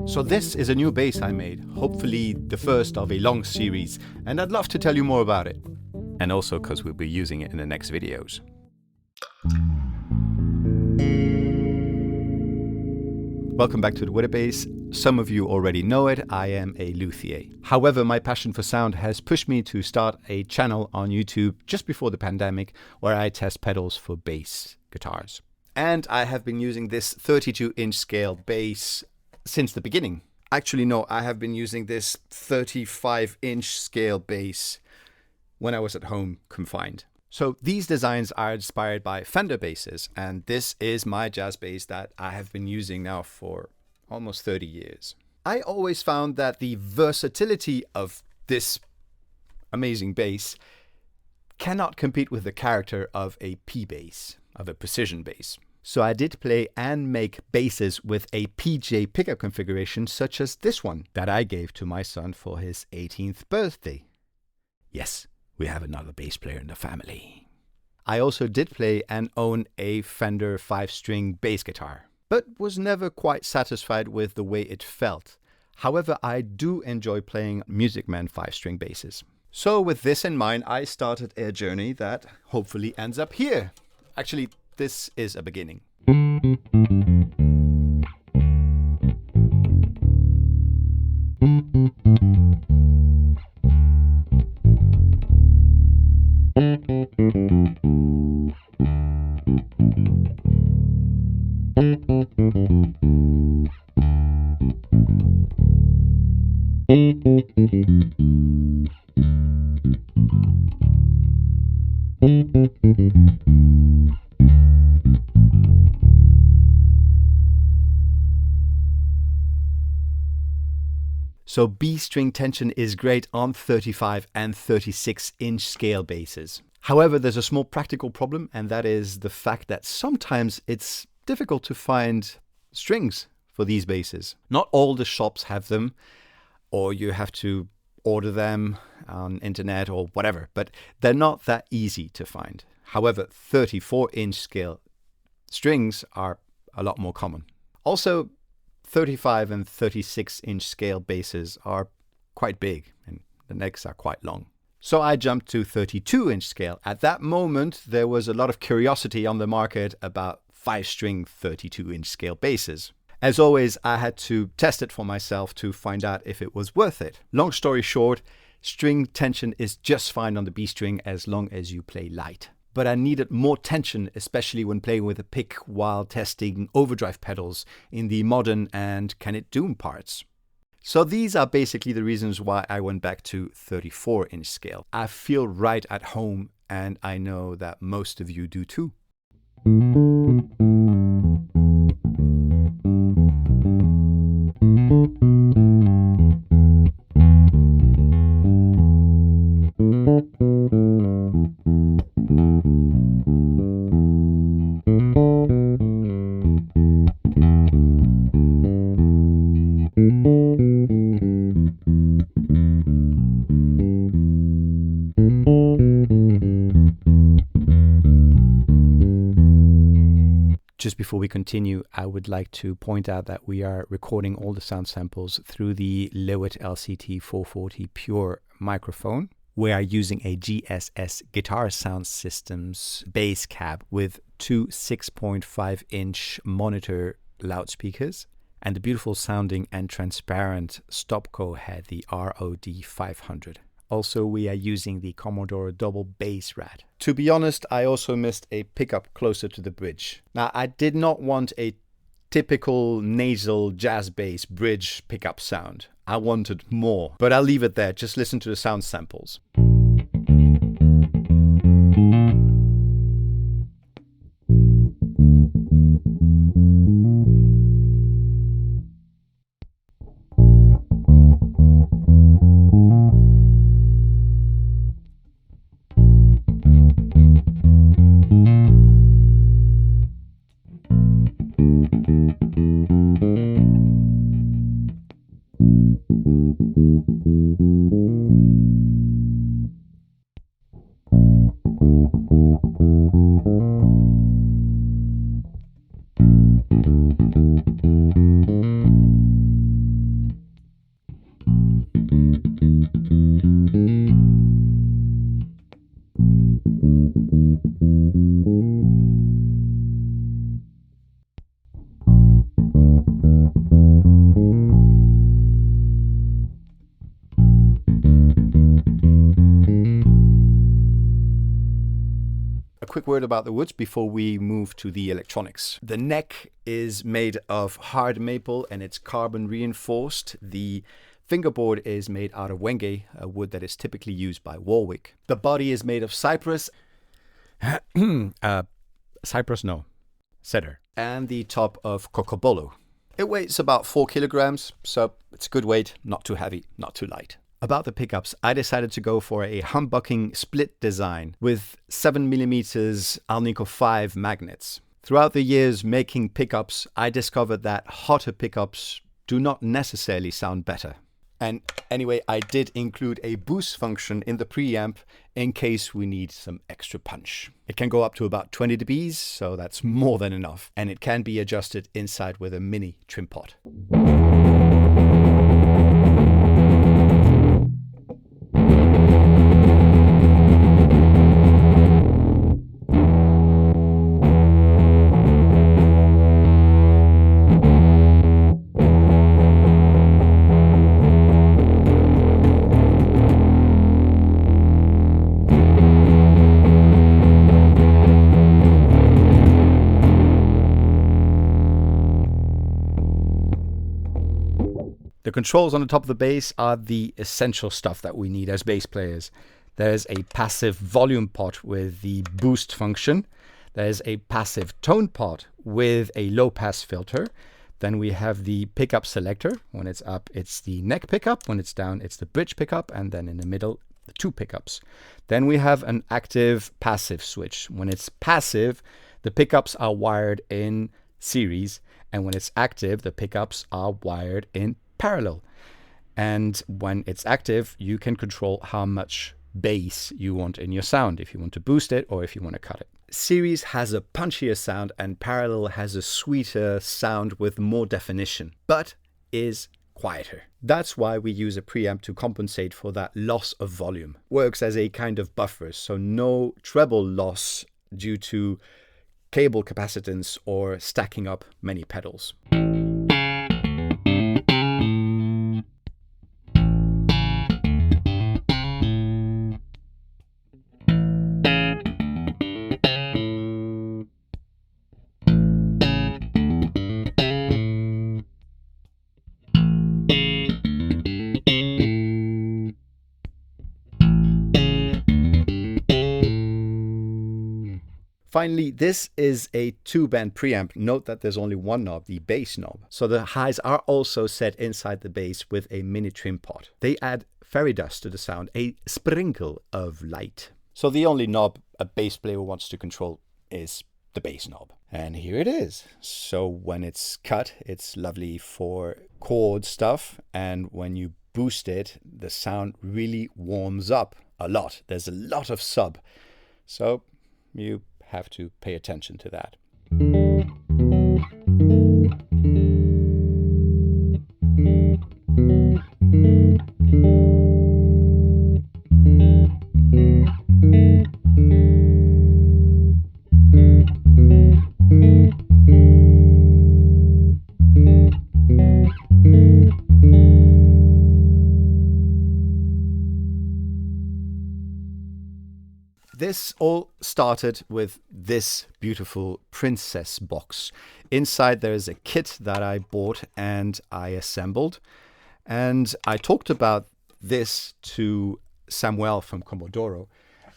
So this is a new bass I made, hopefully the first of a long series, and I'd love to tell you more about it. And also because we'll be using it in the next videos. Welcome back to the thewetterbass. Some of you already know it, I am a luthier. However, my passion for sound has pushed me to start a channel on YouTube just before the pandemic where I test pedals for bass guitars. And I have been using this 32-inch scale bass since the beginning. Actually, no, I have been using this 35-inch scale bass when I was at home confined. So these designs are inspired by Fender basses, and this is my jazz bass that I have been using now for almost 30 years. I always found that the versatility of this amazing bass cannot compete with the character of a P bass, of a precision bass. So I did play and make basses with a PJ pickup configuration such as this one that I gave to my son for his 18th birthday. Yes, we have another bass player in the family. I also did play and own a Fender 5-string bass guitar, but was never quite satisfied with the way it felt. However, I do enjoy playing Music Man 5-string basses. So with this in mind, I started a journey that hopefully ends up here. Actually, this is a beginning. So B string tension is great on 35 and 36-inch scale basses. However, there's a small practical problem, and that is the fact that sometimes it's difficult to find strings for these basses. Not all the shops have them, or you have to order them on internet or whatever, but they're not that easy to find. However, 34-inch scale strings are a lot more common. Also, 35 and 36-inch scale basses are quite big and the necks are quite long. So I jumped to 32-inch scale. At that moment, there was a lot of curiosity on the market about 5-string 32-inch scale basses. As always, I had to test it for myself to find out if it was worth it. Long story short, string tension is just fine on the B string as long as you play light. But I needed more tension, especially when playing with a pick while testing overdrive pedals in the modern and Can It Doom parts. So these are basically the reasons why I went back to 34-inch scale. I feel right at home, and I know that most of you do too. Just before we continue, I would like to point out that we are recording all the sound samples through the Lewitt LCT 440 Pure microphone. We are using a GSS Guitar Sound Systems bass cab with two 6.5-inch monitor loudspeakers and the beautiful sounding and transparent Stopko head, the ROD 500. Also, we are using the Comodoro double bass rat. To be honest, I also missed a pickup closer to the bridge. Now, I did not want a typical nasal jazz bass bridge pickup sound. I wanted more, but I'll leave it there. Just listen to the sound samples. quick word about the woods before we move to the electronics. The neck is made of hard maple and it's carbon reinforced. The fingerboard is made out of wenge, a wood that is typically used by Warwick. The body is made of cypress. Cypress, no. Cedar. And the top of cocobolo. It weighs about 4 kilograms, so it's a good weight, not too heavy, not too light. About the pickups, I decided to go for a humbucking split design with 7mm Alnico 5 magnets. Throughout the years making pickups, I discovered that hotter pickups do not necessarily sound better. And anyway, I did include a boost function in the preamp in case we need some extra punch. It can go up to about 20 dBs, so that's more than enough. And it can be adjusted inside with a mini trim pot. The controls on the top of the bass are the essential stuff that we need as bass players. There's a passive volume pot with the boost function. There's a passive tone pot with a low pass filter. Then we have the pickup selector. When it's up, it's the neck pickup. When it's down, it's the bridge pickup. And then in the middle, the 2 pickups. Then we have an active passive switch. When it's passive, the pickups are wired in series. And when it's active, the pickups are wired in parallel. And when it's active, you can control how much bass you want in your sound, if you want to boost it or if you want to cut it. Series has a punchier sound and parallel has a sweeter sound with more definition, but is quieter. That's why we use a preamp to compensate for that loss of volume. Works as a kind of buffer, so no treble loss due to cable capacitance or stacking up many pedals. Finally, this is a 2-band preamp. Note that there's only one knob, the bass knob. So the highs are also set inside the bass with a mini trim pot. They add fairy dust to the sound, a sprinkle of light. So the only knob a bass player wants to control is the bass knob. And here it is. So when it's cut, it's lovely for chord stuff. And when you boost it, the sound really warms up a lot. There's a lot of sub. So you have to pay attention to that. This all started with this beautiful Princess box. Inside there is a kit that I bought and I assembled. And I talked about this to Samuel from Comodoro.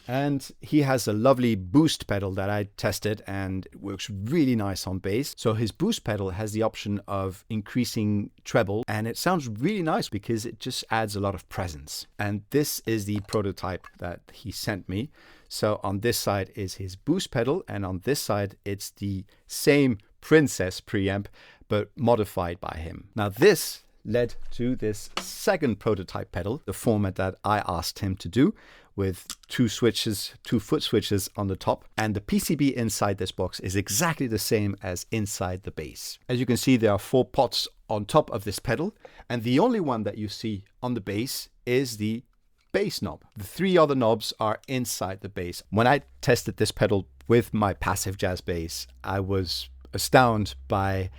And he has a lovely boost pedal that I tested and it works really nice on bass. So his boost pedal has the option of increasing treble and it sounds really nice because it just adds a lot of presence. And this is the prototype that he sent me. So on this side is his boost pedal and on this side it's the same Princess preamp but modified by him. Now this led to this second prototype pedal, the format that I asked him to do, with 2 switches, 2 foot switches on the top. And the PCB inside this box is exactly the same as inside the bass. As you can see, there are 4 pots on top of this pedal. And the only one that you see on the bass is the bass knob. The 3 other knobs are inside the bass. When I tested this pedal with my passive jazz bass, I was astounded by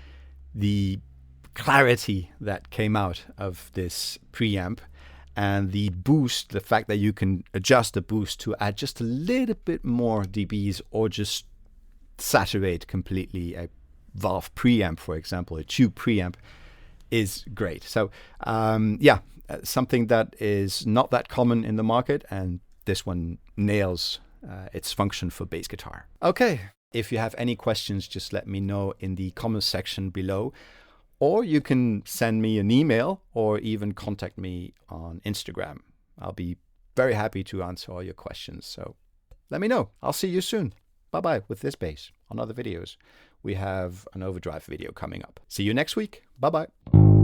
the clarity that came out of this preamp. And the boost, the fact that you can adjust the boost to add just a little bit more dBs or just saturate completely a valve preamp, for example, a tube preamp, is great. So yeah, something that is not that common in the market, and this one nails its function for bass guitar. Okay, if you have any questions, just let me know in the comments section below. Or you can send me an email or even contact me on Instagram. I'll be very happy to answer all your questions. So let me know. I'll see you soon. Bye-bye with this bass on other videos. We have an overdrive video coming up. See you next week. Bye-bye.